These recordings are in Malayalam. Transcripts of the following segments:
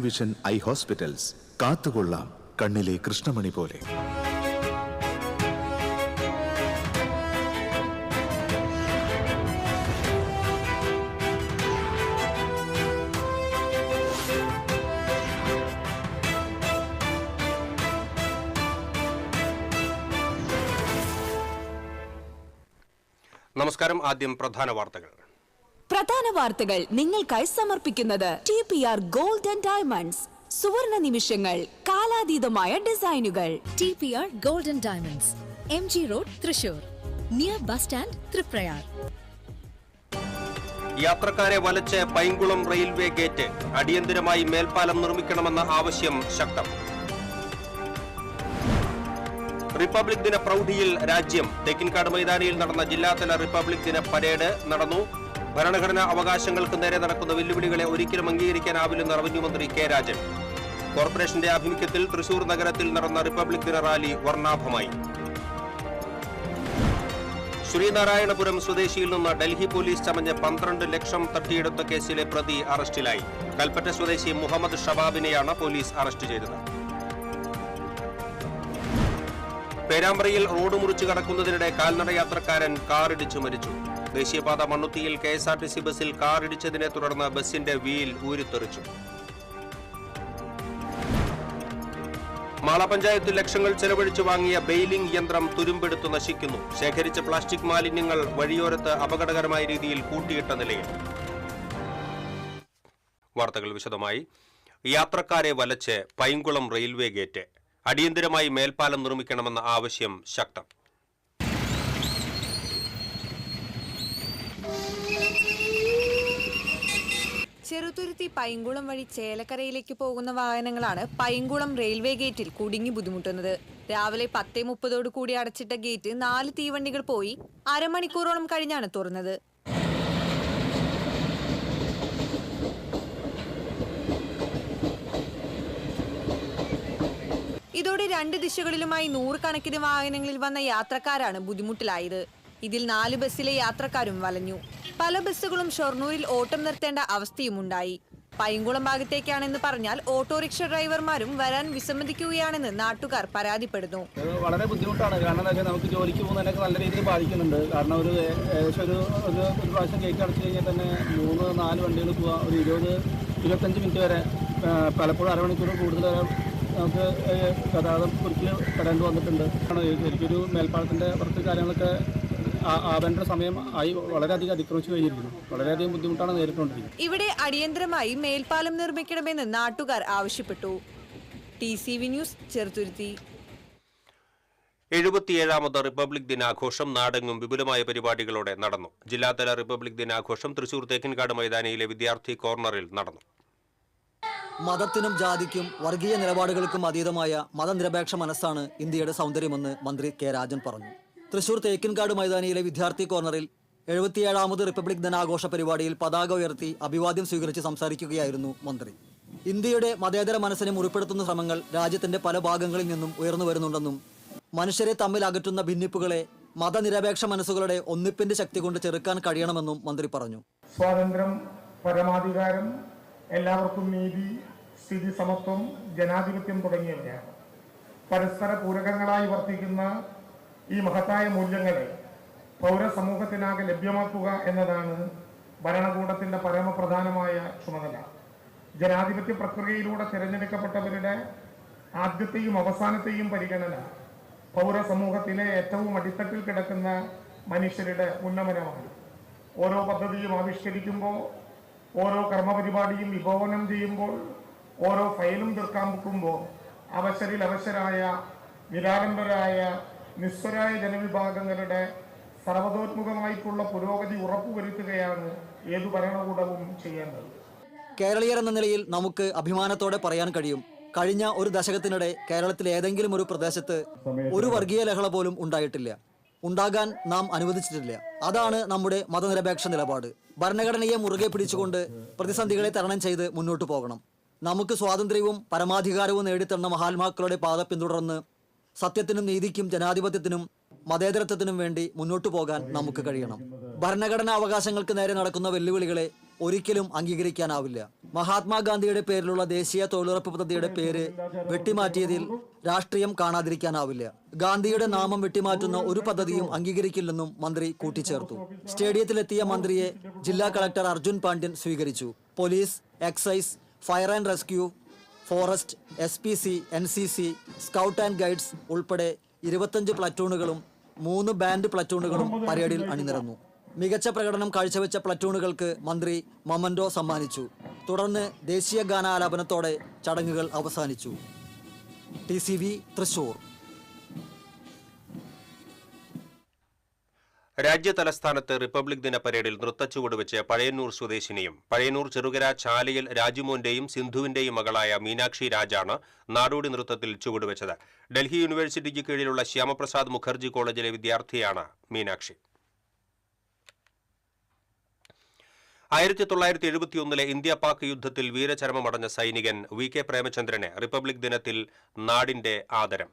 വിഷൻ ഐ ഹോസ്പിറ്റൽസ് കാത്തുകൊള്ളാം കണ്ണിലെ കൃഷ്ണമണി പോലെ. നമസ്കാരം. ആദ്യം പ്രധാന വാർത്തകൾ നിങ്ങൾക്കായി സമർപ്പിക്കുന്നത് TPR ഗോൾഡ് ആൻഡ് ഡയമണ്ട്സ്. സുവർണ നിമിഷങ്ങൾ, കാലാതീതമായ ഡിസൈനുകൾ. TPR gold and diamonds, MG road, Thrissur, near bus stand, Triprayar. യാത്രക്കാരെ വലച്ച് പൈങ്കുളം റെയിൽവേ ഗേറ്റ്, അടിയന്തരമായി മേൽപ്പാലം നിർമ്മിക്കണമെന്ന ആവശ്യം ശക്തം. റിപ്പബ്ലിക് ദിന പ്രൗഢിയിൽ രാജ്യം. തേക്കിൻകാട് മൈതാനിയിൽ നടന്ന ജില്ലാതല റിപ്പബ്ലിക് ദിന പരേഡ് നടന്നു. ഭരണഘടനാ അവകാശങ്ങൾക്ക് നേരെ നടക്കുന്ന വെല്ലുവിളികളെ ഒരിക്കലും അംഗീകരിക്കാനാവില്ലെന്ന് റവന്യൂ മന്ത്രി കെ രാജൻ. കോർപ്പറേഷന്റെ ആഭിമുഖ്യത്തിൽ തൃശൂർ നഗരത്തിൽ നടന്ന റിപ്പബ്ലിക് ദിന റാലി വർണ്ണാഭമായി. ശ്രീനാരായണപുരം സ്വദേശിയിൽ നിന്ന് ഡൽഹി പോലീസ് ചമഞ്ഞ് 12 ലക്ഷം തട്ടിയെടുത്ത കേസിലെ പ്രതി അറസ്റ്റിലായി. കൽപ്പറ്റ സ്വദേശി മുഹമ്മദ് ഷബാബിനെയാണ് പോലീസ് അറസ്റ്റ് ചെയ്തത്. പേരാമ്പ്രയിൽ റോഡ് മുറിച്ചു കടക്കുന്നതിനിടെ കാൽനട യാത്രക്കാരൻ കാറിടിച്ചു മരിച്ചു. ദേശീയപാത മണ്ണുത്തിയിൽ KSRTC ബസ്സിൽ കാറിടിച്ചതിനെ തുടർന്ന് ബസിന്റെ വീൽ ഊരിത്തെറിച്ചു. മാള പഞ്ചായത്ത് ലക്ഷങ്ങൾ ചെലവഴിച്ചു വാങ്ങിയ ബെയിലിംഗ് യന്ത്രം തുരുമ്പെടുത്ത് നശിക്കുന്നു. ശേഖരിച്ച പ്ലാസ്റ്റിക് മാലിന്യങ്ങൾ വഴിയോരത്ത് അപകടകരമായ രീതിയിൽ കൂട്ടിയിട്ട നിലയിൽ. വാർത്തകൾ വിശദമായി. യാത്രക്കാരെ വലച്ച് പൈങ്കുളം റെയിൽവേ ഗേറ്റ്, അടിയന്തരമായി മേൽപ്പാലം നിർമ്മിക്കണമെന്ന ആവശ്യം ശക്തം. ചെറുതുരുത്തി പൈങ്കുളം വഴി ചേലക്കരയിലേക്ക് പോകുന്ന വാഹനങ്ങളാണ് പൈങ്കുളം റെയിൽവേ ഗേറ്റിൽ കുടുങ്ങി ബുദ്ധിമുട്ടുന്നത്. രാവിലെ 10:30 കൂടി അടച്ചിട്ട ഗേറ്റ് 4 തീവണ്ടികൾ പോയി അരമണിക്കൂറോളം കഴിഞ്ഞാണ് തുറന്നത്. ഇതോടെ 2 ദിശകളിലുമായി 100 കണക്കിന് വാഹനങ്ങളിൽ വന്ന യാത്രക്കാരാണ് ബുദ്ധിമുട്ടിലായത്. ഇതിൽ 4 ബസ്സിലെ യാത്രക്കാരും വലഞ്ഞു. പല ബസ്സുകളും ഷൊർണൂരിൽ ഓട്ടം നിർത്തേണ്ട അവസ്ഥയുമുണ്ടായി. പൈങ്കുളം ഭാഗത്തേക്കാണെന്ന് പറഞ്ഞാൽ ഓട്ടോറിക്ഷ ഡ്രൈവർമാരും വരാൻ വിസമ്മതിക്കുകയാണെന്ന് നാട്ടുകാർ പരാതിപ്പെടുന്നു. വളരെ ബുദ്ധിമുട്ടാണ്. കാരണം നമുക്ക് ജോലിക്ക് പോകുന്നതിനൊക്കെ നല്ല രീതിയിൽ ബാധിക്കുന്നുണ്ട്. കാരണം ഏകദേശം ഒരു പ്രാവശ്യം ഗേറ്റ് അടച്ചു കഴിഞ്ഞാൽ തന്നെ 3-4 വണ്ടികൾ പോവാം. ഒരു 20-25 മിനിറ്റ് വരെ, പലപ്പോഴും അരമണിക്കൂർ കൂടുതൽ നമുക്ക് ഗതാഗതം കുറിച്ച് പെടേണ്ടി വന്നിട്ടുണ്ട്. ശരിക്കൊരു മേൽപ്പാലത്തിൻ്റെ പുറത്ത് കാര്യങ്ങളൊക്കെ ആവേണ്ട സമയം ആയി വളരെയധികം അതിക്രമിച്ചു കഴിഞ്ഞിരിക്കുന്നു. വളരെയധികം ബുദ്ധിമുട്ടാണ് നേരിട്ടുകൊണ്ടിരിക്കുന്നത്. ഇവിടെ അടിയന്തരമായി മേൽപ്പാലം നിർമ്മിക്കണമെന്ന് നാട്ടുകാർ ആവശ്യപ്പെട്ടു. TCV news, Cheruthuruthy. 77ാമത് റിപ്പബ്ലിക് ദിനാഘോഷം നാടെങ്ങും വിപുലമായ പരിപാടികളോടെ നടന്നു. ജില്ലാതല റിപ്പബ്ലിക് ദിനാഘോഷം തൃശൂർ തേക്കിൻകാട് മൈതാനിയിലെ വിദ്യാർത്ഥി കോർണറിൽ നടന്നു. മതത്തിനും ജാതിക്കും വർഗീയ നിലപാടുകൾക്കും അതീതമായ മതനിരപേക്ഷ മനസ്സാണ് ഇന്ത്യയുടെ സൗന്ദര്യമെന്ന് മന്ത്രി കെ രാജൻ പറഞ്ഞു. തൃശൂർ തേക്കിൻകാട് മൈതാനിയിലെ വിദ്യാർത്ഥി കോർണറിൽ 77ാമത് റിപ്പബ്ലിക് ദിനാഘോഷ പരിപാടിയിൽ പതാക ഉയർത്തി അഭിവാദ്യം സ്വീകരിച്ച് സംസാരിക്കുകയായിരുന്നു മന്ത്രി. ഇന്ത്യയുടെ മതേതര മനസ്സിനെ മുറിപ്പെടുത്തുന്ന ശ്രമങ്ങൾ രാജ്യത്തിന്റെ പല ഭാഗങ്ങളിൽ നിന്നും ഉയർന്നു വരുന്നുണ്ടെന്നും മനുഷ്യരെ തമ്മിൽ അകറ്റുന്ന ഭിന്നിപ്പുകളെ മതനിരപേക്ഷ മനസ്സുകളുടെ ഒന്നിപ്പിന്റെ ശക്തി കൊണ്ട് ചെറുക്കാൻ കഴിയണമെന്നും മന്ത്രി പറഞ്ഞു. സ്വാതന്ത്ര്യം, പരമാധികാരം, എല്ലാവർക്കും നീതി, സ്ഥിതി സമത്വം, ജനാധിപത്യം തുടങ്ങിയവയാണ്. പരസ്പര പൂരകങ്ങളായി വർത്തിക്കുന്ന ഈ മഹത്തായ മൂല്യങ്ങളെ പൗരസമൂഹത്തിനാകെ ലഭ്യമാക്കുക എന്നതാണ് ഭരണകൂടത്തിന്റെ പരമപ്രധാനമായ ചുമതല. ജനാധിപത്യ പ്രക്രിയയിലൂടെ തിരഞ്ഞെടുക്കപ്പെട്ടവരുടെ ആദ്യത്തെയും അവസാനത്തെയും പരിഗണന പൗരസമൂഹത്തിലെ ഏറ്റവും അടിത്തട്ടിൽ കിടക്കുന്ന മനുഷ്യരുടെ ഉന്നമനമാണ്. ഓരോ പദ്ധതിയും ആവിഷ്കരിക്കുമ്പോൾ, ഓരോ കർമ്മപരിപാടിയും വിഭവനം ചെയ്യുമ്പോൾ, ഓരോ ഫയലും തീർക്കാൻ വെക്കുമ്പോൾ അവശരായ നിരാലംബരായ നിസ്വരായ ജനവിഭാഗങ്ങളുടെ സർവതോന്മുഖമായിട്ടുള്ള പുരോഗതി ഉറപ്പുവരുത്തുകയാണ് ഏതു ഭരണകൂടവും ചെയ്യേണ്ടത്. കേരളീയർ എന്ന നിലയിൽ നമുക്ക് അഭിമാനത്തോടെ പറയാൻ കഴിയും, കഴിഞ്ഞ ഒരു ദശകത്തിനിടെ കേരളത്തിലെ ഏതെങ്കിലും ഒരു പ്രദേശത്ത് ഒരു വർഗീയ ലഹള പോലും ഉണ്ടായിട്ടില്ല, ഉണ്ടാകാൻ നാം അനുവദിച്ചിട്ടില്ല. അതാണ് നമ്മുടെ മതനിരപേക്ഷ നിലപാട്. ഭരണഘടനയെ മുറുകെ പിടിച്ചുകൊണ്ട് പ്രതിസന്ധികളെ തരണം ചെയ്ത് മുന്നോട്ട് പോകണം. നമുക്ക് സ്വാതന്ത്ര്യവും പരമാധികാരവും നേടിത്തന്ന മഹാത്മാക്കളുടെ പാത പിന്തുടർന്ന് സത്യത്തിനും നീതിക്കും ജനാധിപത്യത്തിനും മതേതരത്വത്തിനും വേണ്ടി മുന്നോട്ടു പോകാൻ നമുക്ക് കഴിയണം. ഭരണഘടനാ അവകാശങ്ങൾക്ക് നേരെ നടക്കുന്ന വെല്ലുവിളികളെ ഒരിക്കലും അംഗീകരിക്കാനാവില്ല. മഹാത്മാഗാന്ധിയുടെ പേരിലുള്ള ദേശീയ തൊഴിലുറപ്പ് പദ്ധതിയുടെ പേര് വെട്ടിമാറ്റിയതിൽ രാഷ്ട്രീയം കാണാതിരിക്കാനാവില്ല. ഗാന്ധിയുടെ നാമം വെട്ടിമാറ്റുന്ന ഒരു പദ്ധതിയും അംഗീകരിക്കില്ലെന്നും മന്ത്രി കൂട്ടിച്ചേർത്തു. സ്റ്റേഡിയത്തിലെത്തിയ മന്ത്രിയെ ജില്ലാ കളക്ടർ അർജുൻ പാണ്ഡ്യൻ സ്വീകരിച്ചു. Police, excise, fire and rescue, forest, SPC, NCC, scout and guides ഉൾപ്പെടെ 25 പ്ലറ്റൂണുകളും 3 ബാൻഡ് പ്ലറ്റൂണുകളും പരേഡിൽ അണിനിരന്നു. മികച്ച പ്രകടനം കാഴ്ചവെച്ച പ്ലറ്റൂണുകൾക്ക് മന്ത്രി മൊമന്റോ സമ്മാനിച്ചു. തുടർന്ന് ദേശീയ ഗാനാലാപനത്തോടെ ചടങ്ങുകൾ അവസാനിച്ചു. TCV തൃശൂർ. രാജ്യതലസ്ഥാനത്ത് റിപ്പബ്ലിക് ദിന പരേഡിൽ നൃത്തച്ചുവട് വെച്ച് പഴയന്നൂർ സ്വദേശിനിയും പഴയന്നൂർ ചെറുകര ചാലയിൽ രാജുമോന്റെയും സിന്ധുവിന്റെയും മകളായ മീനാക്ഷി രാജാണ് നാടോടി നൃത്തത്തിൽ ചുവടുവെച്ചത്. ഡൽഹി യൂണിവേഴ്സിറ്റിക്ക് കീഴിലുള്ള ശ്യാമപ്രസാദ് മുഖർജി കോളേജിലെ വിദ്യാർത്ഥിയാണ് മീനാക്ഷി. 1971 ഇന്ത്യ പാക് യുദ്ധത്തിൽ വീരചരമമടഞ്ഞ സൈനികൻ VK പ്രേമചന്ദ്രന് റിപ്പബ്ലിക് ദിനത്തിൽ നാടിന്റെ ആദരം.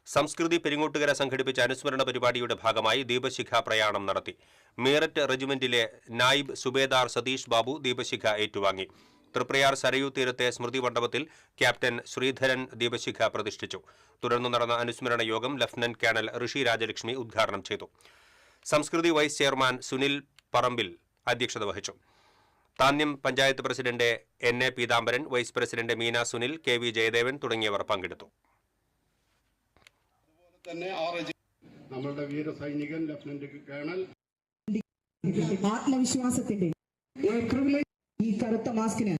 സംസ്കൃതി പെരിങ്ങോട്ടുകര സംഘടിപ്പിച്ച അനുസ്മരണ പരിപാടിയുടെ ഭാഗമായി ദീപശിഖ പ്രയാണം നടത്തി. മീററ്റ് റെജിമെന്റിലെ നായിബ് സുബേദാർ സതീഷ് ബാബു ദീപശിഖ ഏറ്റുവാങ്ങി. തൃപ്രയാർ സരയൂ തീരത്തെ സ്മൃതി മണ്ഡപത്തിൽ ക്യാപ്റ്റൻ ശ്രീധരൻ ദീപശിഖ പ്രതിഷ്ഠിച്ചു. തുടർന്ന് നടന്ന അനുസ്മരണ യോഗം ലഫ്റ്റനന്റ് കേണൽ ഋഷി രാജലക്ഷ്മി ഉദ്ഘാടനം ചെയ്തു. സംസ്കൃതി വൈസ് ചെയർമാൻ സുനിൽ പറമ്പിൽ അധ്യക്ഷത വഹിച്ചു. Thanyam panchayat president NA Peethambaran, vice president Meena Sunil, KV Jayadevan തുടങ്ങിയവർ പങ്കെടുത്തു. നമ്മളുടെ വീര സൈനികൻ ലഫ്റ്റനന്റ് കേണൽ ആത്മവിശ്വാസത്തിന്റെ ഈ കറുത്ത മാസ്കിന്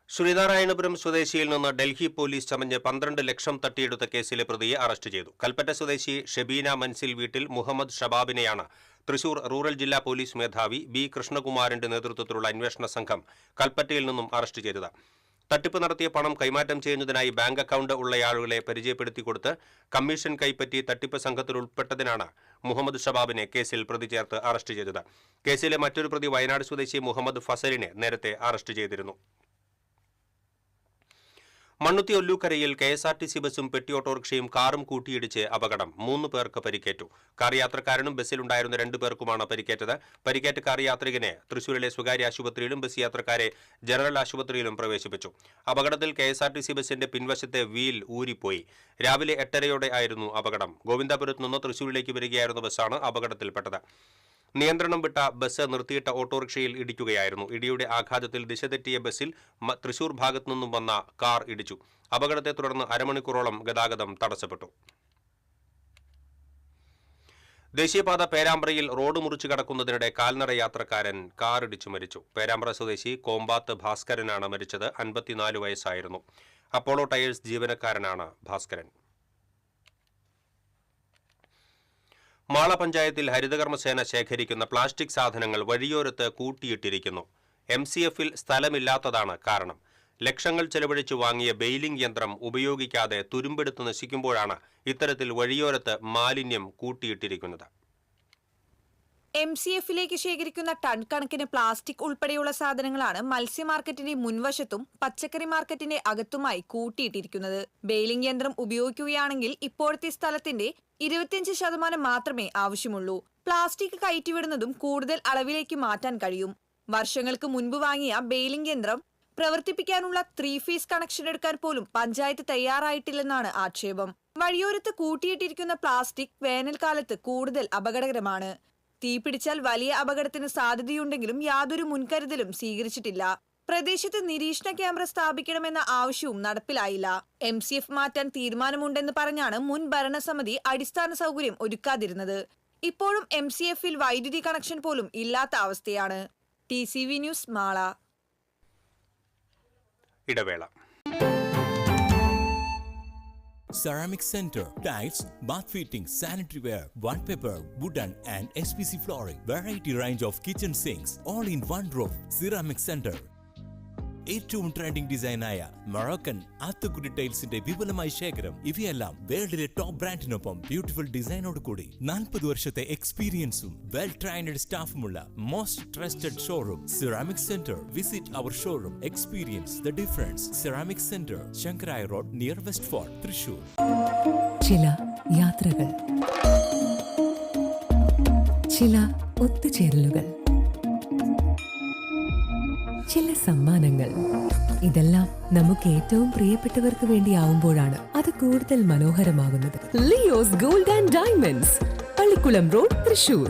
ശ്രീനാരായണപുരം സ്വദേശിയിൽ നിന്ന് ഡൽഹി പോലീസ് ചമഞ്ഞ് 12 ലക്ഷം തട്ടിയെടുത്ത കേസിലെ പ്രതിയെ അറസ്റ്റ് ചെയ്തു. കൽപ്പറ്റ സ്വദേശി ഷെബീന മൻസിൽ വീട്ടിൽ മുഹമ്മദ് ഷബാബിനെയാണ് തൃശൂർ റൂറൽ ജില്ലാ പോലീസ് മേധാവി B കൃഷ്ണകുമാറിന്റെ നേതൃത്വത്തിലുള്ള അന്വേഷണ സംഘം കൽപ്പറ്റയിൽ നിന്നും അറസ്റ്റ് ചെയ്തത്. തട്ടിപ്പ് നടത്തിയ പണം കൈമാറ്റം ചെയ്യുന്നതിനായി ബാങ്ക് അക്കൗണ്ട് ഉള്ളയാളുകളെ പരിചയപ്പെടുത്തിക്കൊടുത്ത് കമ്മീഷൻ കൈപ്പറ്റി തട്ടിപ്പ് സംഘത്തിൽ ഉൾപ്പെട്ടതിനാണ് മുഹമ്മദ് ഷബാബിനെ കേസിൽ പ്രതി ചേർത്ത് അറസ്റ്റ് ചെയ്തത്. കേസിലെ മറ്റൊരു പ്രതി വയനാട് സ്വദേശി മുഹമ്മദ് ഫസലിനെ നേരത്തെ അറസ്റ്റ് ചെയ്തിരുന്നു. മണ്ണുത്തി ഒല്ലൂക്കരയിൽ KSRTC ബസും പെട്ടി ഓട്ടോറിക്ഷയും കാറും കൂട്ടിയിടിച്ച് അപകടം. 3 പേർക്ക് പരിക്കേറ്റു. കാർ യാത്രക്കാരനും ബസ്സിലുണ്ടായിരുന്ന 2 പേർക്കുമാണ് പരിക്കേറ്റത്. പരിക്കേറ്റ കാർ യാത്രികനെ തൃശൂരിലെ സ്വകാര്യ ആശുപത്രിയിലും ബസ് യാത്രക്കാരെ ജനറൽ ആശുപത്രിയിലും പ്രവേശിപ്പിച്ചു. അപകടത്തിൽ KSRTC ബസിന്റെ പിൻവശത്തെ വീൽ ഊരിപ്പോയി. രാവിലെ 8:30 ആയിരുന്നു അപകടം. ഗോവിന്ദാപുരത്ത് നിന്ന് തൃശൂരിലേക്ക് വരികയായിരുന്ന ബസ്സാണ് അപകടത്തിൽപ്പെട്ടത്. നിയന്ത്രണം വിട്ട ബസ് നിർത്തിയിട്ട ഓട്ടോറിക്ഷയിൽ ഇടിക്കുകയായിരുന്നു. ഇടിയുടെ ആഘാതത്തിൽ ദിശ തെറ്റിയ ബസ്സിൽ തൃശൂർ ഭാഗത്തു നിന്നും വന്ന കാർ ഇടിച്ചു. അപകടത്തെ തുടർന്ന് അരമണിക്കൂറോളം ഗതാഗതം തടസ്സപ്പെട്ടു. ദേശീയപാത പേരാമ്പ്രയിൽ റോഡ് മുറിച്ചു കടക്കുന്നതിനിടെ കാൽനട യാത്രക്കാരൻ കാറിടിച്ചു മരിച്ചു. പേരാമ്പ്ര സ്വദേശി കോമ്പാത്ത് ഭാസ്കരനാണ് മരിച്ചത്. 54 വയസ്സായിരുന്നു. അപ്പോളോ ടയേഴ്സ് ജീവനക്കാരനാണ് ഭാസ്കരൻ. മാള പഞ്ചായത്തിൽ ഹരിതകർമ്മസേന ശേഖരിക്കുന്ന പ്ലാസ്റ്റിക് സാധനങ്ങൾ വഴിയോരത്ത് കൂട്ടിയിട്ടിരിക്കുന്നു. MCFൽ സ്ഥലമില്ലാത്തതാണ് കാരണം. ലക്ഷങ്ങൾ ചെലവഴിച്ചു വാങ്ങിയ ബെയിലിംഗ് യന്ത്രം ഉപയോഗിക്കാതെ തുരുമ്പെടുത്ത് നശിക്കുമ്പോഴാണ് ഇത്തരത്തിൽ വഴിയോരത്ത് മാലിന്യം കൂട്ടിയിട്ടിരിക്കുന്നത്. MCFിലേക്ക് ശേഖരിക്കുന്ന ടൺ കണക്കിന് പ്ലാസ്റ്റിക് ഉൾപ്പെടെയുള്ള സാധനങ്ങളാണ് മത്സ്യ മാർക്കറ്റിന്റെ മുൻവശത്തും പച്ചക്കറി മാർക്കറ്റിന്റെ അകത്തുമായി കൂട്ടിയിട്ടിരിക്കുന്നത്. ബെയിലിംഗ് യന്ത്രം ഉപയോഗിക്കുകയാണെങ്കിൽ ഇപ്പോഴത്തെ സ്ഥലത്തിന്റെ 25% മാത്രമേ ആവശ്യമുള്ളൂ. പ്ലാസ്റ്റിക് കയറ്റിവിടുന്നതും കൂടുതൽ അളവിലേക്ക് മാറ്റാൻ കഴിയും. വർഷങ്ങൾക്ക് മുൻപ് വാങ്ങിയ ബെയിലിംഗ് യന്ത്രം പ്രവർത്തിപ്പിക്കാനുള്ള 3 ഫേസ് കണക്ഷൻ എടുക്കാൻ പോലും പഞ്ചായത്ത് തയ്യാറായിട്ടില്ലെന്നാണ് ആക്ഷേപം. വഴിയോരത്ത് കൂട്ടിയിട്ടിരിക്കുന്ന പ്ലാസ്റ്റിക് വേനൽക്കാലത്ത് കൂടുതൽ അപകടകരമാണ്. തീപിടിച്ചാൽ വലിയ അപകടത്തിന് സാധ്യതയുണ്ടെങ്കിലും യാതൊരു മുൻകരുതലും സ്വീകരിച്ചിട്ടില്ല. പ്രദേശത്ത് നിരീക്ഷണ ക്യാമറ സ്ഥാപിക്കണമെന്ന ആവശ്യവും നടപ്പിലായില്ല. MCF മാറ്റാൻ തീരുമാനമുണ്ടെന്ന് പറഞ്ഞാണ് മുൻ ഭരണസമിതി അടിസ്ഥാന സൗകര്യം ഒരുക്കാതിരുന്നത്. ഇപ്പോഴും MCFൽ വൈദ്യുതി കണക്ഷൻ പോലും ഇല്ലാത്ത അവസ്ഥയാണ്. TCV news Mala. ഇടവേള. Ceramic Center, tiles, bath fittings, sanitary ware, wallpaper, wooden and SPC flooring, variety range of kitchen sinks, all in one roof. Ceramic Center. ഏറ്റവും ട്രെൻഡിംഗ് ഡിസൈനായ മൊറോക്കൻ ആത്തുക്കുടി ടൈൽസിന്റെ വിപുലമായ ശേഖരം. ഇവയെല്ലാം വേൾഡിലെ ടോപ്പ് ബ്രാൻഡിനൊപ്പം ബ്യൂട്ടിഫുൾ ഡിസൈനോട് കൂടി 40 വർഷത്തെ എക്സ്പീരിയൻസും വെൽ ട്രെയിൻഡ് സ്റ്റാഫുമുള്ള most trusted showroom ceramic centre. Visit our showroom, experience the difference. Ceramic centre, Sankaraya road, near west fort, Thrissur. ചില യാത്രകൾ, ചില ഒത്തുചേരലുകൾ, ചില സമ്മാനങ്ങൾ, ഇതെല്ലാം നമുക്ക് ഏറ്റവും പ്രിയപ്പെട്ടവർക്ക് വേണ്ടിയാവുമ്പോഴാണ് അത് കൂടുതൽ മനോഹരമാകുന്നത്. Leo's gold and diamonds, Pallikulam road, Thrissur.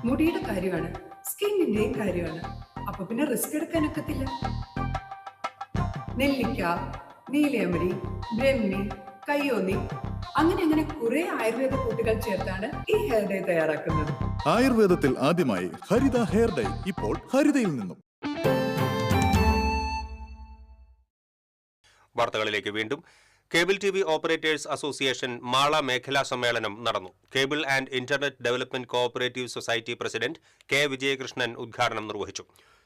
മുടിയുടെ കാര്യമാണ്, സ്കിന്നിന്റെയും കാര്യമാണ്. അപ്പൊ പിന്നെ റിസ്ക് എടുക്കാനൊക്കത്തില്ല. നെല്ലിക്ക, നീലയമരി, ബ്രഹ്മി, കയ്യോന്നി, അങ്ങനെ കുറെ ആയുർവേദ കൂട്ടുകൾ ചേർത്താണ് ഈ ഹെയർ ഡേ തയ്യാറാക്കുന്നത്. ആയുർവേദത്തിൽ ആദ്യമായി ഹരിത ഹെയർ ഡൈ ഇപ്പോൾ ഹരിതയിൽ നിന്നും. വാർത്തകളിലേക്ക് വീണ്ടും. Cable TV operators association Mala മേഖലാ സമ്മേളനം നടന്നു. Cable and internet development cooperative society president K Vijayakrishnan ഉദ്ഘാടനം നിർവഹിച്ചു.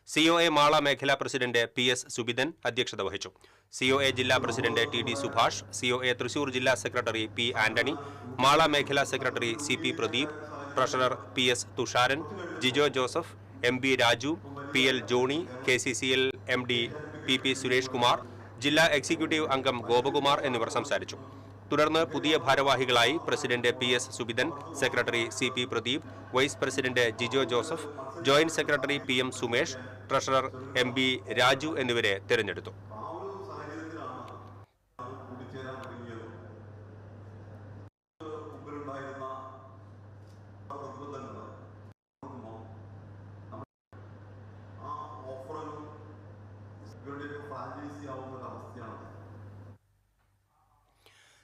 COA മാള മേഖലാ പ്രസിഡന്റ് PS സുബിതൻ അധ്യക്ഷത വഹിച്ചു. COA ജില്ലാ president TD Subhash, COA Thrissur ജില്ലാ സെക്രട്ടറി P ആന്റണി, മാള മേഖലാ secretary CP Pradeep, treasurer PS Thusharan, Jijo Joseph, MB Raju, PL Johny, KCCL MD PP Suresh Kumar, ജില്ലാ എക്സിക്യൂട്ടീവ് അംഗം ഗോപകുമാർ എന്നിവർ സംസാരിച്ചു. തുടർന്ന് പുതിയ ഭാരവാഹികളായി president PS Subithan, secretary CP Pradeep, vice president Jijo Joseph, joint secretary PM Sumesh, treasurer MB Raju എന്നിവരെ തെരഞ്ഞെടുത്തു.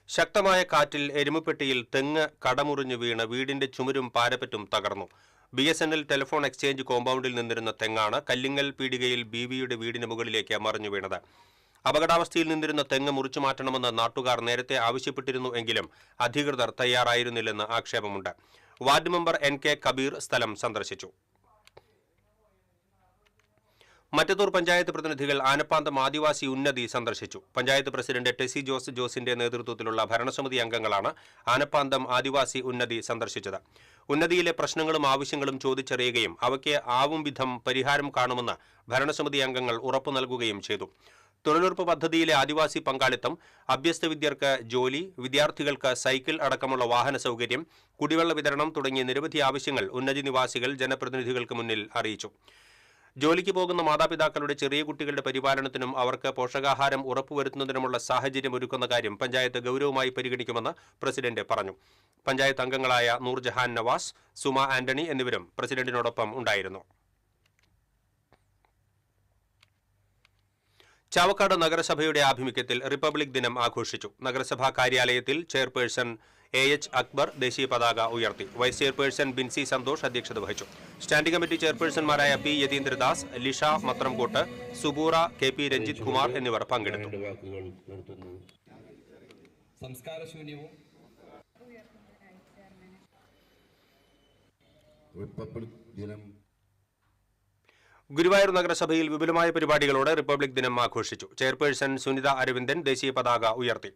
ശക്തമായ കാറ്റിൽ എരുമപ്പെട്ടിയിൽ തെങ്ങ് കടമുറിഞ്ഞു വീണ് വീടിന്റെ ചുമരും പാരപ്പറ്റും തകർന്നു. BSNL ടെലിഫോൺ എക്സ്ചേഞ്ച് കോമ്പൗണ്ടിൽ നിന്നിരുന്ന തെങ്ങാണ് കല്ലിങ്ങൽ പീടികയിൽ ബീവിയുടെ വീടിന് മുകളിലേക്ക് മറിഞ്ഞു വീണത്. അപകടാവസ്ഥയിൽ നിന്നിരുന്ന തെങ്ങ് മുറിച്ചു മാറ്റണമെന്ന് നാട്ടുകാർ നേരത്തെ ആവശ്യപ്പെട്ടിരുന്നു എങ്കിലും അധികൃതർ തയ്യാറായിരുന്നില്ലെന്ന് ആക്ഷേപമുണ്ട്. വാർഡ് മെമ്പർ NK കബീർ സ്ഥലം സന്ദർശിച്ചു. മറ്റത്തൂർ പഞ്ചായത്ത് പ്രതിനിധികൾ ആനപ്പാന്തം ആദിവാസി ഉന്നതി സന്ദർശിച്ചു. പഞ്ചായത്ത് പ്രസിഡന്റ് ടെസി ജോസിന്റെ നേതൃത്വത്തിലുള്ള ഭരണസമിതി അംഗങ്ങളാണ് ആനപ്പാന്തം ആദിവാസി ഉന്നതി സന്ദർശിച്ചത്. ഉന്നതിയിലെ പ്രശ്നങ്ങളും ആവശ്യങ്ങളും ചോദിച്ചറിയുകയും അവയ്ക്ക് ആവും വിധം പരിഹാരം കാണുമെന്ന് ഭരണസമിതി അംഗങ്ങൾ ഉറപ്പു നൽകുകയും ചെയ്തു. തൊഴിലുറപ്പ് പദ്ധതിയിലെ ആദിവാസി പങ്കാളിത്തം, അഭ്യസ്ത വിദ്യർക്ക് ജോലി, വിദ്യാർത്ഥികൾക്ക് സൈക്കിൾ അടക്കമുള്ള വാഹന സൗകര്യം, കുടിവെള്ള വിതരണം തുടങ്ങിയ നിരവധി ആവശ്യങ്ങൾ ഉന്നതി നിവാസികൾ ജനപ്രതിനിധികൾക്ക് മുന്നിൽ അറിയിച്ചു. ജോലിക്ക് പോകുന്ന മാതാപിതാക്കളുടെ ചെറിയ കുട്ടികളുടെ പരിപാലനത്തിനും അവർക്ക് പോഷകാഹാരം ഉറപ്പുവരുത്തുന്നതിനുമുള്ള സാഹചര്യം ഒരുക്കുന്ന കാര്യം പഞ്ചായത്ത് ഗൗരവമായി പരിഗണിക്കുമെന്ന് പ്രസിഡന്റ് പറഞ്ഞു. പഞ്ചായത്ത് അംഗങ്ങളായ നൂർജഹാൻ നവാസ്, സുമ ആന്റണി എന്നിവരും പ്രസിഡന്റിനോടൊപ്പം ഉണ്ടായിരുന്നു. ചാവക്കാട് നഗരസഭയുടെ ആഭിമുഖ്യത്തിൽ റിപ്പബ്ലിക് ദിനം ആഘോഷിച്ചു. നഗരസഭാ കാര്യാലയത്തിൽ ചെയർപേഴ്സൺ AH അക്ബർ ദേശീയ പതാക ഉയർത്തി. വൈസ് ചെയർപേഴ്സൺ ബിൻസി സന്തോഷ് അധ്യക്ഷത വഹിച്ചു. സ്റ്റാൻഡിംഗ് കമ്മിറ്റി ചെയർപേഴ്സൺമാരായ P യതീന്ദ്രദാസ്, ലിഷ മത്രംകോട്ട്, സുബൂറ, KP രഞ്ജിത് കുമാർ എന്നിവർ പങ്കെടുത്തു. ഗുരുവായൂർ നഗരസഭയിൽ വിപുലമായ പരിപാടികളോടെ റിപ്പബ്ലിക് ദിനം ആഘോഷിച്ചു. ചെയർപേഴ്സൺ സുനിത അരവിന്ദൻ ദേശീയ പതാക ഉയർത്തി.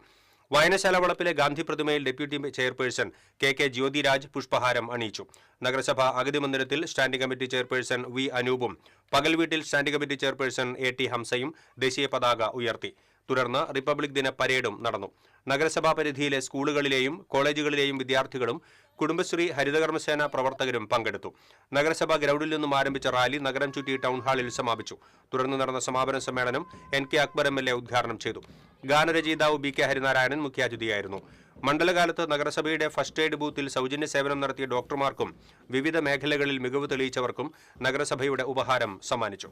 വായനശാല വളപ്പിലെ ഗാന്ധി പ്രതിമയിൽ ഡെപ്യൂട്ടി ചെയർപേഴ്സൺ KK ജ്യോതിരാജ് പുഷ്പഹാരം അണിയിച്ചു. നഗരസഭ അഗതി മന്ദിരത്തിൽ സ്റ്റാൻഡിംഗ് കമ്മിറ്റി ചെയർപേഴ്സൺ V അനൂപും പകൽ വീട്ടിൽ സ്റ്റാൻഡിംഗ് കമ്മിറ്റി ചെയർപേഴ്സൺ AT ഹംസയും ദേശീയ പതാക ഉയർത്തി. തുടർന്ന് റിപ്പബ്ലിക് ദിന പരേഡും നടന്നു. നഗരസഭാ പരിധിയിലെ സ്കൂളുകളിലെയും കോളേജുകളിലെയും വിദ്യാർത്ഥികളും കുടുംബശ്രീ ഹരിതകർമ്മസേന പ്രവർത്തകരും പങ്കെടുത്തു. നഗരസഭാ ഗ്രൗണ്ടിൽ നിന്നും ആരംഭിച്ച റാലി നഗരം ചുറ്റി ടൗൺ ഹാളിൽ സമാപിച്ചു. തുടർന്ന് നടന്ന സമാപന സമ്മേളനം NK അക്ബർ MLA ഉദ്ഘാടനം ചെയ്തു. ഗാനരചയിതാവ് BK ഹരിനാരായണൻ മുഖ്യാതിഥിയായിരുന്നു. മണ്ഡലകാലത്ത് നഗരസഭയുടെ ഫസ്റ്റ് എയ്ഡ് ബൂത്തിൽ സൗജന്യ സേവനം നടത്തിയ ഡോക്ടർമാർക്കും വിവിധ മേഖലകളിൽ മികവ് തെളിയിച്ചവർക്കും നഗരസഭയുടെ ഉപഹാരം സമ്മാനിച്ചു.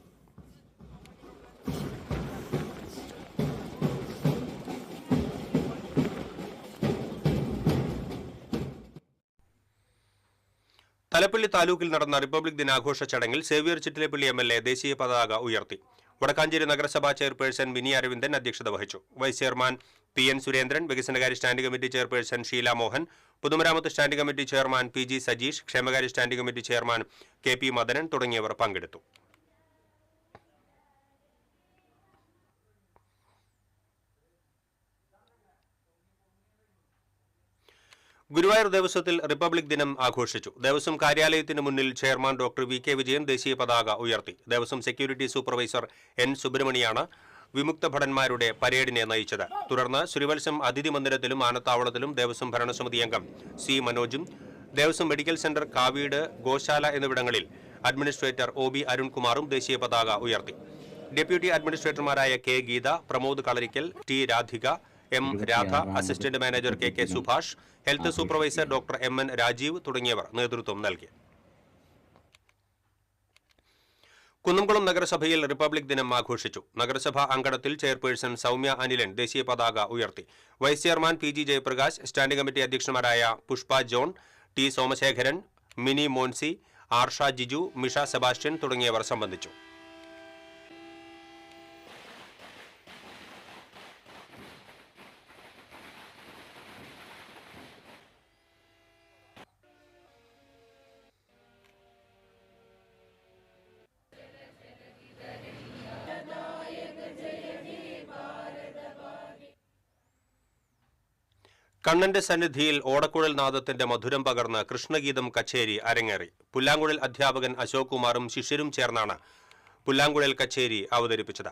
തലപ്പള്ളി താലൂക്കിൽ നടന്ന റിപ്പബ്ലിക് ദിനാഘോഷ ചടങ്ങിൽ സേവ്യർ ചിറ്റിലപ്പള്ളി MLA ദേശീയ പതാക ഉയർത്തി. വടക്കാഞ്ചേരി നഗരസഭാ ചെയർപേഴ്സൺ മിനി അരവിന്ദൻ അധ്യക്ഷത വഹിച്ചു. വൈസ് ചെയർമാൻ PN സുരേന്ദ്രൻ, വികസനകാര്യ standing committee chairperson Sheela Mohan, പൊതുമരാമത്ത് standing committee chairman PG Sajeesh, ക്ഷേമകാര്യ standing committee chairman KP Madanan തുടങ്ങിയവർ പങ്കെടുത്തു. ഗുരുവായൂർ ദേവസ്വത്തിൽ റിപ്പബ്ലിക് ദിനം ആഘോഷിച്ചു. ദേവസ്വം കാര്യാലയത്തിന് മുന്നിൽ chairman doctor V K Vijayan ദേശീയ പതാക ഉയർത്തി. ദേവസ്വം സെക്യൂരിറ്റി സൂപ്പർവൈസർ എൻ സുബ്രഹ്മണിയാണ് വിമുക്ത ഭടന്മാരുടെ പരേഡിനെ നയിച്ചത്. തുടർന്ന് ശ്രീവത്സം അതിഥി മന്ദിരത്തിലും ആനത്താവളത്തിലും ദേവസ്വം ഭരണസമിതി അംഗം സി മനോജും ദേവസ്വം മെഡിക്കൽ സെന്റർ കാവീട് ഗോശാല എന്നിവിടങ്ങളിൽ അഡ്മിനിസ്ട്രേറ്റർ ഒ ബി അരുൺകുമാറും ദേശീയ പതാക ഉയർത്തി. ഡെപ്യൂട്ടി അഡ്മിനിസ്ട്രേറ്റർമാരായ K Geetha, Pramod Kalarikkal, T Radhika, M Radha, assistant manager K K Subhash, health supervisor doctor M N Rajeev തുടങ്ങിയവർ നേതൃത്വം നൽകി. കുന്നംകുളം നഗരസഭയിൽ റിപ്പബ്ലിക് ദിനം ആഘോഷിച്ചു. നഗരസഭാ അങ്കണത്തിൽ ചെയർപേഴ്സൺ സൗമ്യ അനിലൻ ദേശീയ പതാക ഉയർത്തി. Vice chairman P G Jayaprakash, standing committee അധ്യക്ഷന്മാരായ പുഷ്പ ജോൺ, ടി സോമശേഖരൻ, മിനി മോൻസി, ആർഷ ജിജു, മിഷ സെബാസ്റ്റ്യൻ തുടങ്ങിയവർ സംബന്ധിച്ചു. കണ്ണന്റെ സന്നിധിയിൽ ഓടക്കുഴൽ നാദത്തിന്റെ മധുരം പകർന്ന് കൃഷ്ണഗീതം കച്ചേരി അരങ്ങേറി. പുല്ലാങ്കുഴൽ അധ്യാപകൻ അശോക് കുമാറും ശിഷ്യരും ചേർന്നാണ് പുല്ലാങ്കുഴൽ കച്ചേരി അവതരിപ്പിച്ചത്.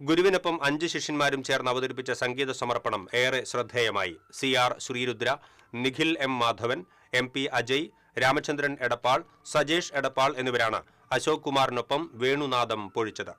ഗുരുവിനൊപ്പം 5 ശിഷ്യന്മാരും ചേർന്ന് അവതരിപ്പിച്ച സംഗീത സമർപ്പണം ഏറെ ശ്രദ്ധേയമായി. C R Sreerudra, Nikhil M Madhavan, M P Ajay, Ramachandran Edappal, Sajesh Edappal എന്നിവരാണ് അശോക് കുമാറിനൊപ്പം വേണുനാദം പൊഴിച്ചത്.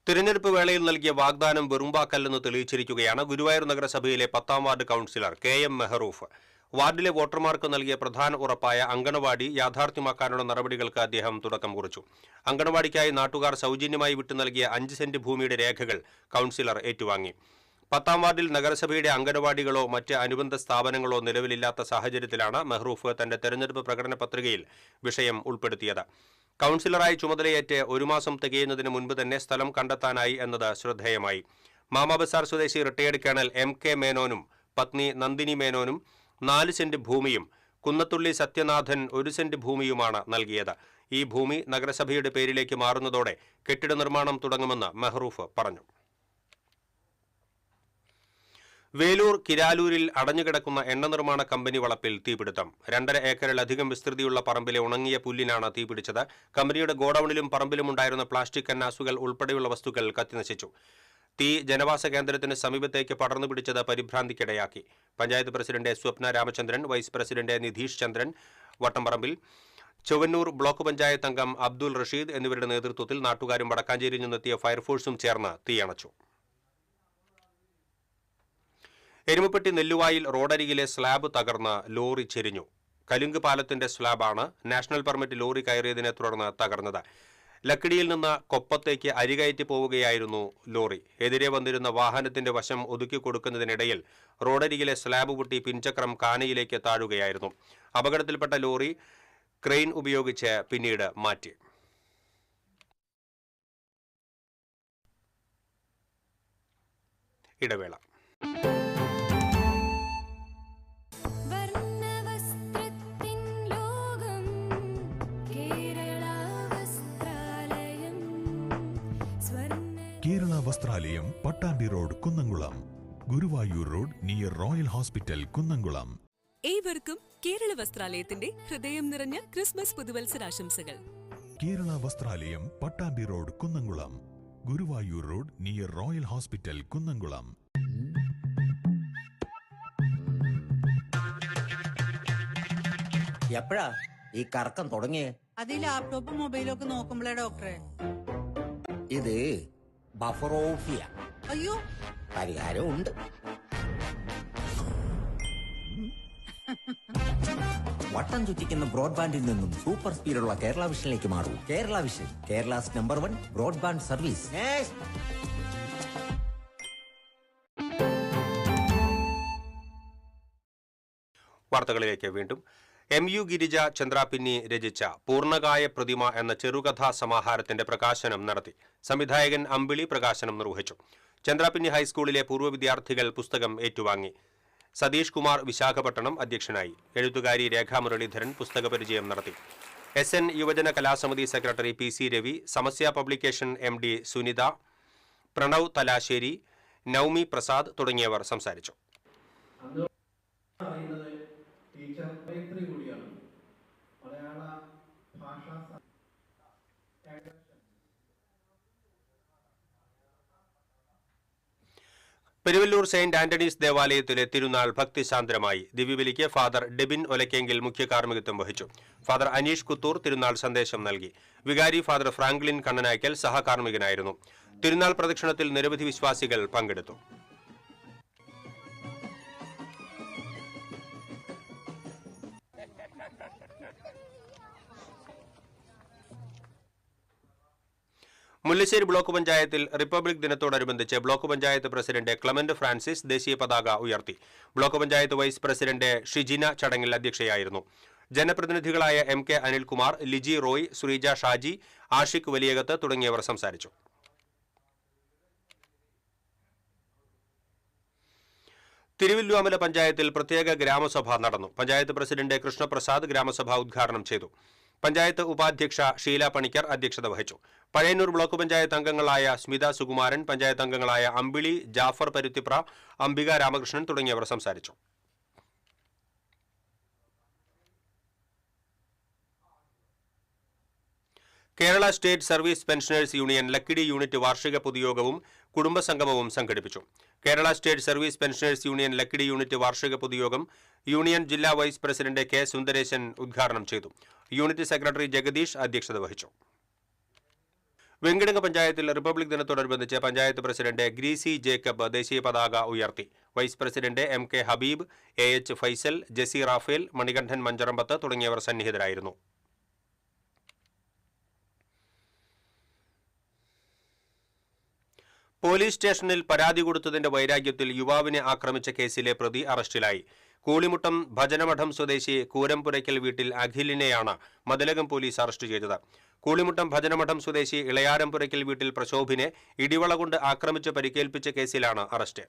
തിരഞ്ഞെടുപ്പ് വേളയിൽ നൽകിയ വാഗ്ദാനം വെറുമ്പാക്കല്ലെന്ന് തെളിയിച്ചിരിക്കുകയാണ് ഗുരുവായൂർ നഗരസഭയിലെ 10ാം ward councillor K M Mehroof. വാർഡിലെ വോട്ടർമാർക്ക് നൽകിയ പ്രധാന ഉറപ്പായ അങ്കണവാടി യാഥാർത്ഥ്യമാക്കാനുള്ള നടപടികൾക്ക് അദ്ദേഹം തുടക്കം കുറിച്ചു. അങ്കണവാടിക്കായി നാട്ടുകാർ സൗജന്യമായി വിട്ടു നൽകിയ 5 സെന്റ് ഭൂമിയുടെ രേഖകൾ കൌൺസിലർ ഏറ്റുവാങ്ങി. 10ാം വാർഡിൽ നഗരസഭയുടെ അങ്കണവാടികളോ മറ്റ് അനുബന്ധ സ്ഥാപനങ്ങളോ നിലവിലില്ലാത്ത സാഹചര്യത്തിലാണ് മെഹ്റൂഫ് തന്റെ തെരഞ്ഞെടുപ്പ് പ്രകടന പത്രികയിൽ വിഷയം ഉൾപ്പെടുത്തിയത്. കൌൺസിലറായി ചുമതലയേറ്റ് 1 മാസം തികയുന്നതിന് മുൻപ് തന്നെ സ്ഥലം കണ്ടെത്താനായി എന്നത് ശ്രദ്ധേയമായി. മാമാബസാർ സ്വദേശി റിട്ടയേർഡ് കേണൽ എം കെ മേനോനും പത്നി നന്ദിനി മേനോനും 4 സെന്റ് ഭൂമിയും കുന്നത്തുള്ളി സത്യനാഥൻ 1 സെന്റ് ഭൂമിയുമാണ് നൽകിയത്. ഈ ഭൂമി നഗരസഭയുടെ പേരിലേക്ക് മാറുന്നതോടെ കെട്ടിട നിർമ്മാണം തുടങ്ങുമെന്ന് മെഹ്റൂഫ് പറഞ്ഞു. വേലൂർ കിരാലൂരിൽ അടഞ്ഞുകിടക്കുന്ന എണ്ണ നിർമ്മാണ കമ്പനി വളപ്പിൽ തീപിടുത്തം. 2.5 ഏക്കറിലധികം വിസ്തൃതിയുള്ള പറമ്പിലെ ഉണങ്ങിയ പുല്ലിനാണ് തീപിടിച്ചത്. കമ്പനിയുടെ ഗോഡൌണിലും പറമ്പിലും ഉണ്ടായിരുന്ന പ്ലാസ്റ്റിക് കന്നാസുകൾ ഉൾപ്പെടെയുള്ള വസ്തുക്കൾ കത്തിനശിച്ചു. തീ ജനവാസ കേന്ദ്രത്തിന് സമീപത്തേക്ക് പടർന്നു പിടിച്ചത് പരിഭ്രാന്തിക്കിടയാക്കി. പഞ്ചായത്ത് പ്രസിഡന്റ് സ്വപ്ന രാമചന്ദ്രൻ, വൈസ് പ്രസിഡന്റ് നിധീഷ് ചന്ദ്രൻ വട്ടംപറമ്പിൽ, ചൊവ്വന്നൂർ ബ്ലോക്ക് പഞ്ചായത്ത് അംഗം അബ്ദുൾ റഷീദ് എന്നിവരുടെ നേതൃത്വത്തിൽ നാട്ടുകാരും വടക്കാഞ്ചേരിയിൽ നിന്നെത്തിയ ഫയർഫോഴ്സും ചേർന്ന് തീയണച്ചു. എരുമപ്പെട്ടി നെല്ലുവായിൽ റോഡരികിലെ സ്ലാബ് തകർന്ന് ലോറി ചെരിഞ്ഞു. കലുങ്ക് പാലത്തിന്റെ സ്ലാബാണ് നാഷണൽ പെർമിറ്റ് ലോറി കയറിയതിനെ തുടർന്ന് തകർന്നത്. ലക്കിടിയിൽ നിന്ന് കൊപ്പത്തേക്ക് അരികയറ്റി പോവുകയായിരുന്നു ലോറി. എതിരെ വന്നിരുന്ന വാഹനത്തിന്റെ വശം ഒതുക്കി കൊടുക്കുന്നതിനിടയിൽ റോഡരികിലെ സ്ലാബ് പൊട്ടി പിൻചക്രം കാനയിലേക്ക് താഴുകയായിരുന്നു. അപകടത്തിൽപ്പെട്ട ലോറി ക്രെയിൻ ഉപയോഗിച്ച് പിന്നീട് മാറ്റി. ഇടവേള. Kerala Vasthralayam, Pattambi road, Kunnamkulam. Guruvayur road near royal hospital, Kunnamkulam. ഏവർക്കും കേരള വസ്ത്രാലയത്തിന്റെ ഹൃദയം നിറഞ്ഞ ക്രിസ്മസ് പുതുവത്സരാശംസകൾ. Kerala Vasthralayam, Pattambi road, Kunnamkulam. Guruvayur road near royal hospital, Kunnamkulam. എപ്പോഴാ ഈ കറക്കം തുടങ്ങിയേ? അത് ഈ ലാപ്ടോപ്പും മൊബൈലും ഒക്കെ നോക്കുമ്പോഴേ ഡോക്ടറെ. ഇത് ബഫറോഫിയ. അയ്യോ, പരിഹാരമുണ്ട്. വട്ടം ചുറ്റിക്കുന്ന ബ്രോഡ്ബാൻഡിൽ നിന്നും സൂപ്പർ സ്പീഡുള്ള കേരള വിഷനിലേക്ക് മാറൂ. Kerala vision, Kerala's number 1 broadband service. വാർത്തകളിലേക്ക് വീണ്ടും. MU ഗിരിജ ചന്ദ്രാപിന്നി രചിച്ച പൂർണ്ണകായ പ്രതിമ എന്ന ചെറുകഥാ സമാഹാരത്തിന്റെ പ്രകാശനം നടത്തി. സംവിധായകൻ അമ്പിളി പ്രകാശനം നിർവഹിച്ചു. ചന്ദ്രാപിന്നി ഹൈസ്കൂളിലെ പൂർവ്വ വിദ്യാർത്ഥികൾ പുസ്തകം ഏറ്റുവാങ്ങി. സതീഷ് കുമാർ വിശാഖപട്ടണം അധ്യക്ഷനായി. എഴുത്തുകാരി രേഖാ മുരളീധരൻ പുസ്തക പരിചയം നടത്തി. SN യുവജന കലാസമിതി secretary PC Ravi, Samasya publication MD Sunitha, Pranav Thalassery, Naumi Prasad തുടങ്ങിയവർ സംസാരിച്ചു. പെരുവല്ലൂർ സെയിന്റ് ആന്റണീസ് ദേവാലയത്തിലെ തിരുനാൾ ഭക്തിസാന്ദ്രമായി. ദിവ്യബലിക്ക് ഫാദർ ഡെബിൻ ഒലക്കെങ്കിൽ മുഖ്യ കാർമ്മികത്വം വഹിച്ചു. ഫാദർ അനീഷ് കുത്തൂർ തിരുനാൾ സന്ദേശം നൽകി. വികാരി ഫാദർ ഫ്രാങ്ക്ലിൻ കണ്ണനായ്ക്കൽ സഹകാർമ്മികനായിരുന്നു. തിരുനാൾ പ്രദക്ഷിണത്തിൽ നിരവധി വിശ്വാസികൾ പങ്കെടുത്തു. മുല്ലശ്ശേരി ബ്ലോക്ക് പഞ്ചായത്തിൽ റിപ്പബ്ലിക് ദിനത്തോടനുബന്ധിച്ച് block panchayat president Clement Francis ദേശീയ പതാക ഉയർത്തി. Block panchayat vice president Shijina ചടങ്ങിൽ അധ്യക്ഷയായിരുന്നു. ജനപ്രതിനിധികളായ MK അനിൽകുമാർ, ലിജി റോയ്, ശ്രീജ ഷാജി, ആഷിഖ് വലിയകത്ത് തുടങ്ങിയവർ സംസാരിച്ചു. തിരുവല്ലുവാമല പഞ്ചായത്തിൽ പ്രത്യേക ഗ്രാമസഭ നടന്നു. പഞ്ചായത്ത് പ്രസിഡന്റ് കൃഷ്ണപ്രസാദ് ഗ്രാമസഭ ഉദ്ഘാടനം ചെയ്തു. പഞ്ചായത്ത് ഉപാധ്യക്ഷ ഷീല പണിക്കർ അധ്യക്ഷത വഹിച്ചു. പഴയന്നൂർ ബ്ലോക്ക് പഞ്ചായത്ത് അംഗങ്ങളായ സ്മിത സുകുമാരൻ, പഞ്ചായത്ത് അംഗങ്ങളായ അമ്പിളി, ജാഫർ പരുത്തിപ്ര, അംബിക രാമകൃഷ്ണൻ തുടങ്ങിയവർ സംസാരിച്ചു. Kerala state service pensioners union Lakkidi unit വാർഷിക പൊതുയോഗവും കുടുംബസംഗമവും സംഘടിപ്പിച്ചു. Kerala state service pensioners union Lakkidi unit വാർഷിക പൊതുയോഗം യൂണിയൻ ജില്ലാ വൈസ് പ്രസിഡന്റ് K സുന്ദരേശൻ ഉദ്ഘാടനം ചെയ്തു. യൂണിറ്റ് സെക്രട്ടറി ജഗദീഷ് അധ്യക്ഷത വഹിച്ചു. വെങ്കിടങ്ങ് പഞ്ചായത്തിൽ റിപ്പബ്ലിക് ദിനത്തോടനുബന്ധിച്ച് പഞ്ചായത്ത് പ്രസിഡന്റ് ഗ്രീസി ജേക്കബ് ദേശീയ പതാക ഉയർത്തി. Vice president MK Habeeb, AH Faisal, Jessy Raphael, Manikandan Mancharambath തുടങ്ങിയവർ സന്നിഹിതരായിരുന്നു. പോലീസ് സ്റ്റേഷനിൽ പരാതി കൊടുത്തതിന്റെ വൈരാഗ്യത്തിൽ യുവാവിനെ ആക്രമിച്ച കേസിലെ പ്രതി അറസ്റ്റിലായി. കൂളിമുട്ടം ഭജനമഠം സ്വദേശി കൂരംപുരയ്ക്കൽ വീട്ടിൽ അഖിലിനെയാണ് മതിലകം പോലീസ് അറസ്റ്റ് ചെയ്തത്. കൂളിമുട്ടം ഭജനമഠം സ്വദേശി ഇളയാരംപുരയ്ക്കൽ വീട്ടിൽ പ്രശോഭിനെ ഇടിവള കൊണ്ട് ആക്രമിച്ച് പരിക്കേൽപ്പിച്ച കേസിലാണ് arrest.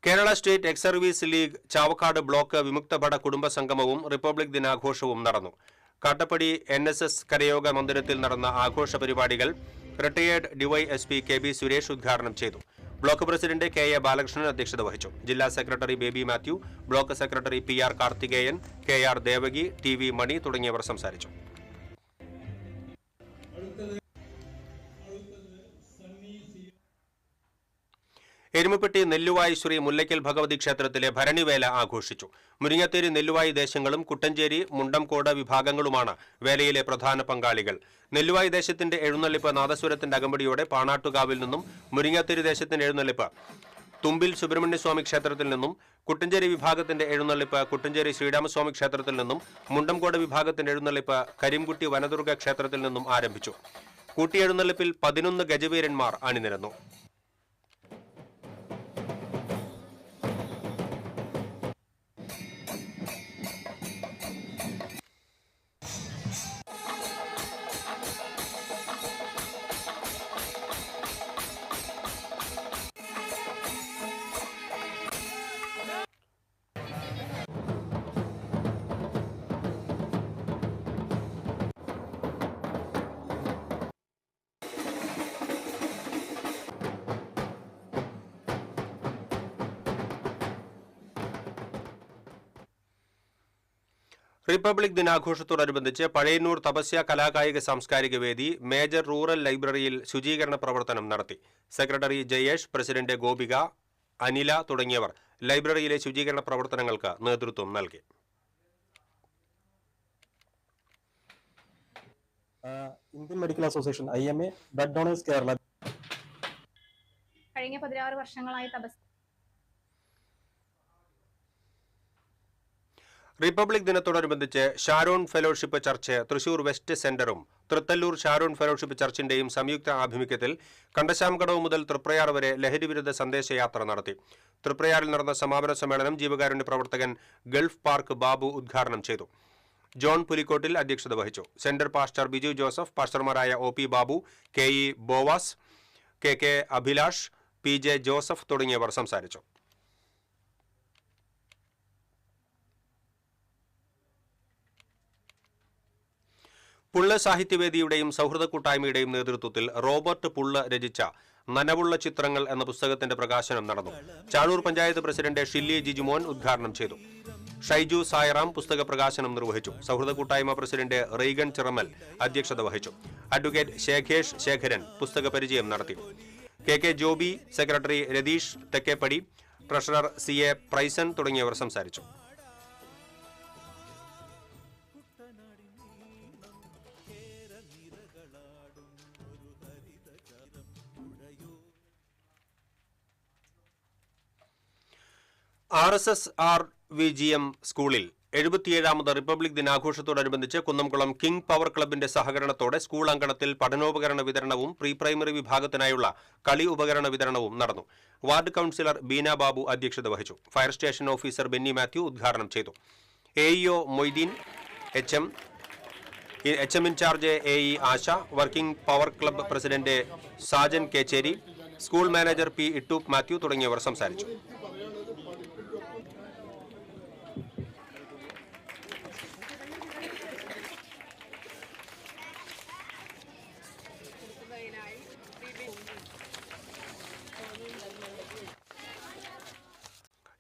Kerala state ex service league Chavakkad block വിമുക്തഭട കുടുംബ സംഗമവും റിപ്പബ്ലിക് ദിനാഘോഷവും നടന്നു. കാട്ടപ്പടി NSS കരയോഗ മന്ദിരത്തിൽ നടന്ന ആഘോഷ പരിപാടികൾ റിട്ടയേർഡ് DYSP KB സുരേഷ് ഉദ്ഘാടനം ചെയ്തു. ബ്ലോക്ക് പ്രസിഡന്റ് KA ബാലകൃഷ്ണൻ അധ്യക്ഷത വഹിച്ചു. ജില്ലാ secretary baby Mathew, block secretary PR Karthikeyan, KR Devaki, TV മണി തുടങ്ങിയവർ സംസാരിച്ചു. എരുമപ്പെട്ടി നെല്ലുവായി ശ്രീ മുല്ലയ്ക്കൽ ഭഗവതി ക്ഷേത്രത്തിലെ ഭരണിവേല ആഘോഷിച്ചു. മുരിങ്ങത്തേരി നെല്ലുവായി ദേശങ്ങളും കുട്ടഞ്ചേരി മുണ്ടംകോട് വിഭാഗങ്ങളുമാണ് വേലയിലെ പ്രധാന പങ്കാളികൾ. നെല്ലുവായി ദേശത്തിന്റെ എഴുന്നള്ളിപ്പ് നാദസ്വരത്തിന്റെ അകമ്പടിയോടെ പാണാട്ടുകാവിൽ നിന്നും, മുരിങ്ങത്തേരി ദേശത്തിന്റെ എഴുന്നള്ളിപ്പ് തുമ്പിൽ സുബ്രഹ്മണ്യസ്വാമി ക്ഷേത്രത്തിൽ നിന്നും, കുട്ടഞ്ചേരി വിഭാഗത്തിന്റെ എഴുന്നള്ളിപ്പ് കുട്ടഞ്ചേരി ശ്രീരാമസ്വാമി ക്ഷേത്രത്തിൽ നിന്നും, മുണ്ടംകോട് വിഭാഗത്തിന്റെ എഴുന്നള്ളിപ്പ് കരിംകുട്ടി വനദുർഗ ക്ഷേത്രത്തിൽ നിന്നും ആരംഭിച്ചു. കൂട്ടിയെഴുന്നള്ളിപ്പിൽ 11 ഗജവീരന്മാർ അണിനിരന്നു. റിപ്പബ്ലിക് ദിനാഘോഷത്തോടനുബന്ധിച്ച് പഴയന്നൂർ തപസ്യ കലാകായിക സാംസ്കാരിക വേദി മേജർ റൂറൽ ലൈബ്രറിയിൽ ശുചീകരണ പ്രവർത്തനം നടത്തി. സെക്രട്ടറി ജയേഷ്, പ്രസിഡന്റ് ഗോപിക, അനില തുടങ്ങിയവർ ലൈബ്രറിയിലെ ശുചീകരണ പ്രവർത്തനങ്ങൾക്ക് നേതൃത്വം നൽകി. Indian medical association IMA blood donors Kerala കഴിഞ്ഞ 16 വർഷങ്ങളായി റിപ്പബ്ലിക് ദിനത്തോടനുബന്ധിച്ച് Sharon fellowship church Thrissur west സെന്ററും തൃത്തല്ലൂർ ഷാരോൺ ഫെലോഷിപ്പ് ചർച്ചിന്റെയും സംയുക്ത ആഭിമുഖ്യത്തിൽ കണ്ടശാംകടവ് മുതൽ തൃപ്രയാർ വരെ ലഹരിവിരുദ്ധ സന്ദേശയാത്ര നടത്തി. തൃപ്രയാറിൽ നടന്ന സമാപന സമ്മേളനം ജീവകാരുണ്യ പ്രവർത്തകൻ ഗൾഫ് പാർക്ക് ബാബു ഉദ്ഘാടനം ചെയ്തു. ജോൺ പുലിക്കോട്ടിൽ അധ്യക്ഷത വഹിച്ചു. സെന്റർ പാസ്റ്റർ ബിജു ജോസഫ്, പാസ്റ്റർമാരായ OP Babu, KE Boaz, KK Abhilash, PJ Joseph തുടങ്ങിയവർ സംസാരിച്ചു. പുള്ള് സാഹിത്യവേദിയുടെയും സൗഹൃദ കൂട്ടായ്മയുടെയും നേതൃത്വത്തിൽ റോബർട്ട് പുള്ള് രചിച്ച നനവുള്ള ചിത്രങ്ങൾ എന്ന പുസ്തകത്തിന്റെ പ്രകാശനം നടന്നു. ചാഴൂർ പഞ്ചായത്ത് പ്രസിഡന്റ് ഷില്ലി ജിജുമോൻ ഉദ്ഘാടനം ചെയ്തു. ഷൈജു സായറാം പുസ്തക പ്രകാശനം നിർവഹിച്ചു. സൗഹൃദ കൂട്ടായ്മ പ്രസിഡന്റ് റെയ്ഗൻ ചിറമൽ അധ്യക്ഷത വഹിച്ചു. അഡ്വക്കേറ്റ് ശേഖേഷ് ശേഖരൻ പുസ്തക പരിചയം നടത്തി. KK Joby, secretary Ratheesh Thekkepadi, treasurer CA Prizen തുടങ്ങിയവർ സംസാരിച്ചു. RSSRVGM സ്കൂളിൽ 77ാമത് റിപ്പബ്ലിക് ദിനാഘോഷത്തോടനുബന്ധിച്ച് കുന്നംകുളം കിങ് പവർ ക്ലബിന്റെ സഹകരണത്തോടെ സ്കൂൾ അങ്കണത്തിൽ പഠനോപകരണ വിതരണവും പ്രീ പ്രൈമറി വിഭാഗത്തിനായുള്ള കളി ഉപകരണ വിതരണവും നടന്നു. വാർഡ് കൌൺസിലർ ബീന ബാബു അധ്യക്ഷത വഹിച്ചു. Fire station officer Benny Mathew ഉദ്ഘാടനം ചെയ്തു. AEO Moideen, HM in charge AE Asha, working power club president Sajan Kechery, school manager P. Ittoop Mathew തുടങ്ങിയവർ സംസാരിച്ചു.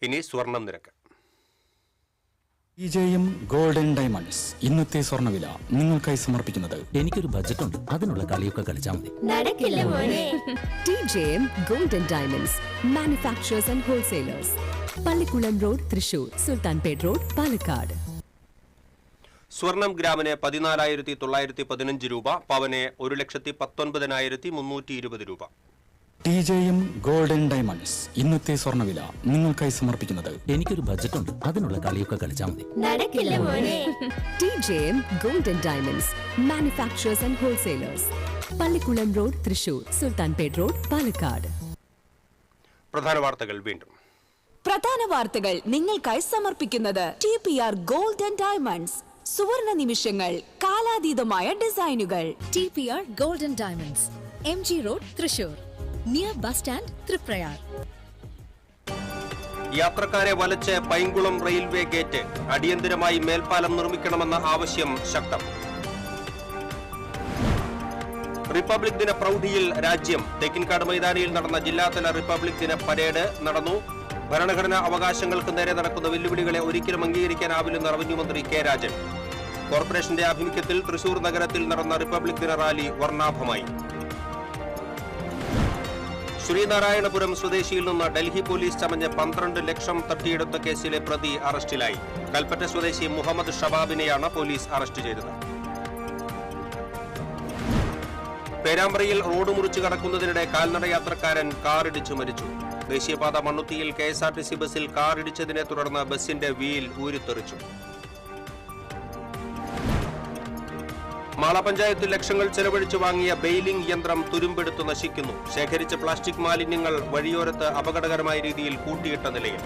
ഇനി സ്വർണം നിരക്ക്. TJM ഗോൾഡൻ ഡയമണ്ട്സ് ഇന്നത്തെ സ്വർണ്ണവില നിങ്ങൾക്കായി സമർപ്പിക്കുന്നത്. എനിക്കൊരു ബജറ്റ് ഉണ്ട്, അതിനുള്ള കളിയൊക്കെ കളിച്ചാൽ മതി. TJM golden diamonds manufacturers and wholesalers, Pallikulam road, Thrissur, Sultanpet road, Palakkad. സ്വർണം ഗ്രാമിന് 14,915 രൂപ, പവന് 1,19,320 രൂപ. TJM ഗോൾഡൻ ഡയമണ്ട്സ് ഇന്നത്തെ സ്വർണ്ണവില നിങ്ങൾക്കായി സമർപ്പിക്കുന്നത്. എനിക്കൊരു ബജറ്റ് ഉണ്ട്, അതിനുള്ള കളിയൊക്കെ കളിച്ചാൽ മതി. TJM golden diamonds manufacturers and wholesalers, Pallikulam road, Thrissur, Sultanpet road, Palakkad. പ്രധാന വാർത്തകൾ വീണ്ടും. പ്രധാന വാർത്തകൾ നിങ്ങൾക്കായി സമർപ്പിക്കുന്നത് TPR ഗോൾഡൻ ഡയമണ്ട്സ്. സുവർണ നിമിഷങ്ങൾ, കാലാതീതമായ ഡിസൈനുകൾ. TPR golden diamonds, MG road, Thrissur, near bus stand, Triprayar. യാത്രക്കാരെ വലച്ച് പൈങ്കുളം റെയിൽവേ ഗേറ്റ്, അടിയന്തരമായി മേൽപ്പാലം നിർമ്മിക്കണമെന്ന ആവശ്യം ശക്തം. റിപ്പബ്ലിക് ദിന പ്രൗഢിയിൽ രാജ്യം. തേക്കിൻകാട് മൈതാനിയിൽ നടന്ന ജില്ലാതല റിപ്പബ്ലിക് ദിന പരേഡ് നടന്നു. ഭരണഘടനാ അവകാശങ്ങൾക്ക് നേരെ നടക്കുന്ന വെല്ലുവിളികളെ ഒരിക്കലും അംഗീകരിക്കാനാവില്ലെന്ന് റവന്യൂ മന്ത്രി K. രാജൻ. കോർപ്പറേഷന്റെ ആഭിമുഖ്യത്തിൽ തൃശൂർ നഗരത്തിൽ നടന്ന റിപ്പബ്ലിക് ദിന റാലി വർണ്ണാഭമായി. ശ്രീനാരായണപുരം സ്വദേശിയിൽ നിന്ന് ഡൽഹി പോലീസ് ചമഞ്ഞ് 12 ലക്ഷം തട്ടിയെടുത്ത കേസിലെ പ്രതി അറസ്റ്റിലായി. കൽപ്പറ്റ സ്വദേശി മുഹമ്മദ് ഷബാബിനെയാണ് പോലീസ് അറസ്റ്റ് ചെയ്തത്. പേരാമ്പ്രയിൽ റോഡ് മുറിച്ചു കടക്കുന്നതിനിടെ കാൽനട യാത്രക്കാരൻ കാറിടിച്ചു മരിച്ചു. ദേശീയപാത മണ്ണുത്തിയിൽ KSRTC ബസ്സിൽ കാറിടിച്ചതിനെ തുടർന്ന് ബസിന്റെ വീൽ ഊരിത്തെറിച്ചു. മാള പഞ്ചായത്തിൽ ലക്ഷങ്ങൾ ചെലവഴിച്ചു വാങ്ങിയ ബെയിലിംഗ് യന്ത്രം തുരുമ്പെടുത്ത് നശിക്കുന്നു. ശേഖരിച്ച പ്ലാസ്റ്റിക് മാലിന്യങ്ങൾ വഴിയോരത്ത് അപകടകരമായ രീതിയിൽ കൂട്ടിയിട്ട നിലയിൽ.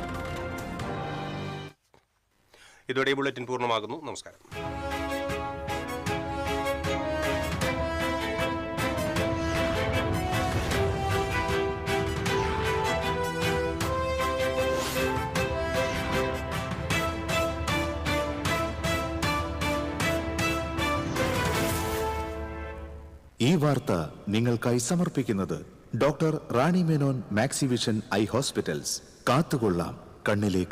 ഇതോടെ ബുള്ളറ്റിൻ പൂർണ്ണമാകുന്നു. നമസ്കാരം. ഈ വാർത്ത നിങ്ങൾക്കായി സമർപ്പിക്കുന്നത് doctor Rani Menon Maxivision I hospitals. കാത്തുകൊള്ളാം കണ്ണിലെ